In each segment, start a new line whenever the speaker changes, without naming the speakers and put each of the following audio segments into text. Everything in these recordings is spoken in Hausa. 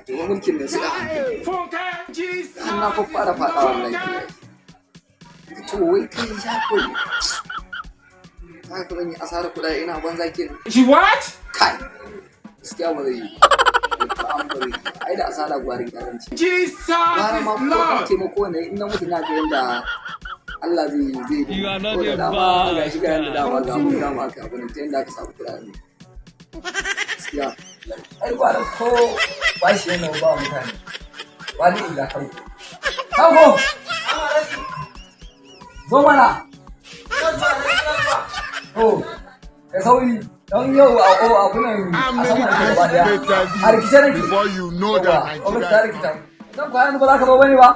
to mulkin ne sai a hankali an na fara faɗa wallahi to wai kai ya koyi haka zan yi asarar kuɗaɗe ina banza kenan
what
kai gaskiya ba zai yi ai da asara gwarin garanci gwara ma ko taimako ne in na mutu na ga yanda Allah zai ko da dama ga shi ga yanda dama ga mu dama aka abin ta yanda aka samu kuɗaɗe gaskiya ai gwara ko ba shi yana ba mutane wani illa kai kago zo mana oh ka sauri don yau a abunan a saman da gaba daya a rikice nake
before you know that
Nigeria don kwanan ba za ka ba wani ba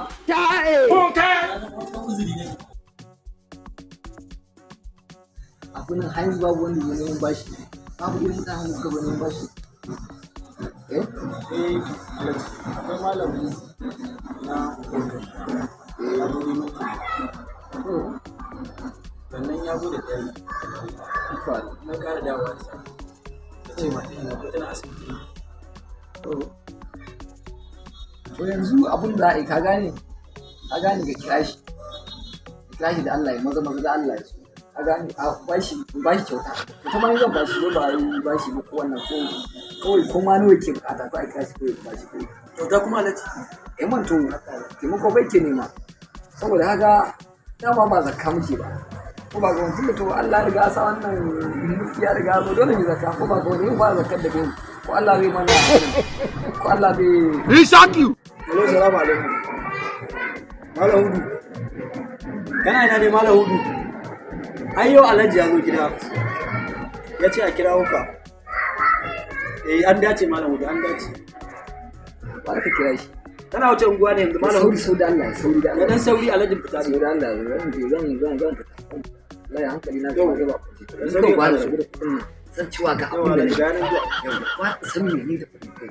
abunan hanyar babu wanda ya neman bashi babu irin mutane da suka zo neman bashi
akwai malami na wannan ya zo da ɗari na ƙara dawowa da sa da ce mata yana ko tana asibiti
to yanzu abin da ka gane ga kira shi da Allah ya maza da Allah ya so ka gane a bashi kyauta to kuma ni zan bashi ba yi bashi ba ko wannan ko kawai ko ma nawa ke bukata ko a kira shi ko ya bashi ko
kyauta kuma alaji
man to taimako bai ke nema saboda haka dama ba zakka muke ba ko ba ga wani to Allah ya riga sa wannan ya riga zo dole ne zakka ko ba ga wani ba zakkar da kai ko Allah bai mana ko Allah bai
he shot you.
hello salamu alaikum malam hudu kana ina ne malam hudu ayyo alhaji ya zo gida ya ce a kirawo ka an dace malam hudu an dace
ba ka kira shi
kana wace unguwa ne yanzu malam hudu
sauri da Allah
ya dan sauri alhaji fita
sauri da Allah zan lai hankali na
Yau.
gaba
Sauri
ba
da
da
Allah.
kudin zan ciwa ga
yawa
abin da
alhaji
ne
bayanan zuwa
ba san me ni da kudin kai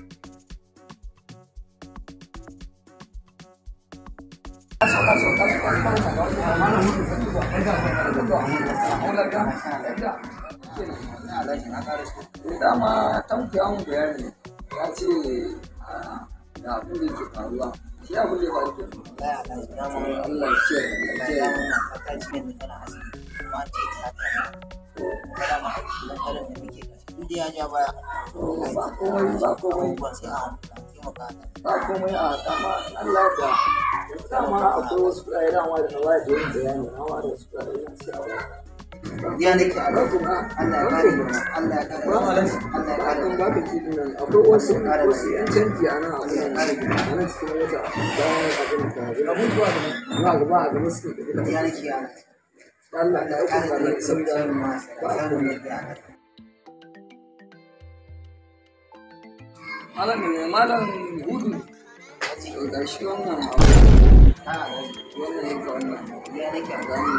dama tankuya mun bayani ya ce da abin da ke faruwa shi abin da ya faru ke Allah ya ce ba komai ba komai a dama Allah da dama akwai wasu kuɗaɗe dama da na waya da yin bayani na waya da wasu kuɗaɗe na siya ba
ya nake a lokacin Allah ya kare mu Allah ya kare mu Allah ya kare mu
ba ka kiɗi nan akwai wasu yan canji a nan a nan cikin wata bayan abin da abubuwa da ba gaba a gaba suke da
ya nake ya
Allah ya
kare
kare
mu
mu
saboda mu ba mu ne ya
malam hudu ga shi wannan abu wannan yanka wannan
ya nake a
gani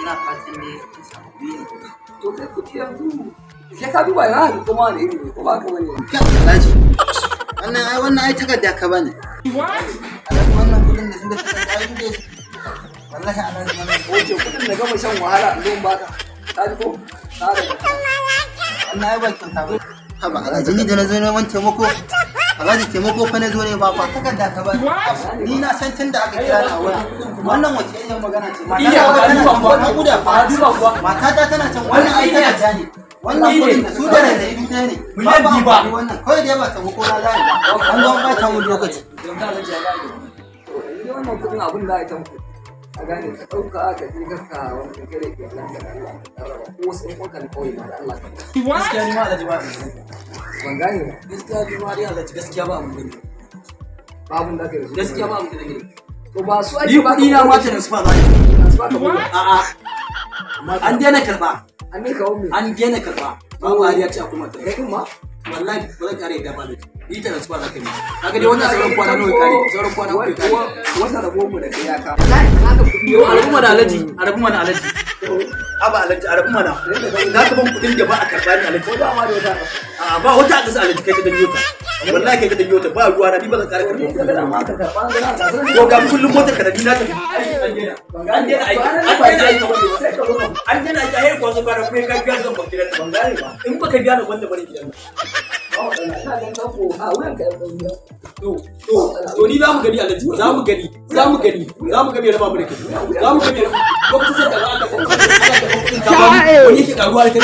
ina fatan ne samu biyu
to kai kuɗi yanzu sai ka duba yana da kuma da iri ko ba ka bane
Alhaji wannan ai takarda ka bane Alhaji wannan kudin da sun da takarda ai duk wallahi Alhaji wannan
oke kuɗin da gama shan wahala a don baka ka ji ko ka da
wannan ai ba kyauta ba haba Alhaji ni da na zo neman taimako Alhaji taimako fa na zo ne ba takarda ka bane ni na san tun da aka kira ni a waya wannan wace irin magana ce mata ta tana can wannan ai takarda ne wannan kudin da su da rai da ido ɗaya ne ba wannan kawai da ba taimako na zai an zo ba ta mun lokaci
don ka lafiya ba ne wannan kuɗin abin da ya tanku a gane ka ɗauka ka je ka wani kare ke nan da Allah ko wasu ɗan kwakan kawai ma da Allah ka
gaskiya ni ma alhaji ba
ban gane ba
gaskiya ni ma dai alhaji gaskiya ba mun gani
babun da ka yi
gaskiya ba mun gani
to ba su
ni kuɗi na ma transfer za ni a'a an daina karɓa
an ne kawo me
an daina karɓa babu hariya ce a kuma ta
kai kuma
wallahi ba zan kare da ba da ni transfer za ka yi kaga dai wannan sauran kwana nawa kare sauran kwana nawa kare
wata rabo mu da kai ya ka haka kuɗi
yo arabu mana alaji arabu mana alaji aba alaji arabu mana za ka ban kuɗin da ba a karɓa ni alaji
ko da ma da wata
a ba wata a ƙasa alaji kai ka danyo ta wallahi kai ka danyo ta ba ruwa na ni ba zan kare karɓa
ka
kuɗin
da ma ka karɓa ga na ka
ko ga kullum motar ka da ni na tafi an daina aiki
sai ka zo
an daina aiki a yi kwazo ka da kuma ka biya zan ba gidan ban gane ba in baka biya na wanda bane gidan
ba ina ganin ko a wuyan ka ya
To ni za mu gani Alhaji, za mu gani raba mu da kai. Za mu gani lokacin sai da aka wani yake karuwa da kai.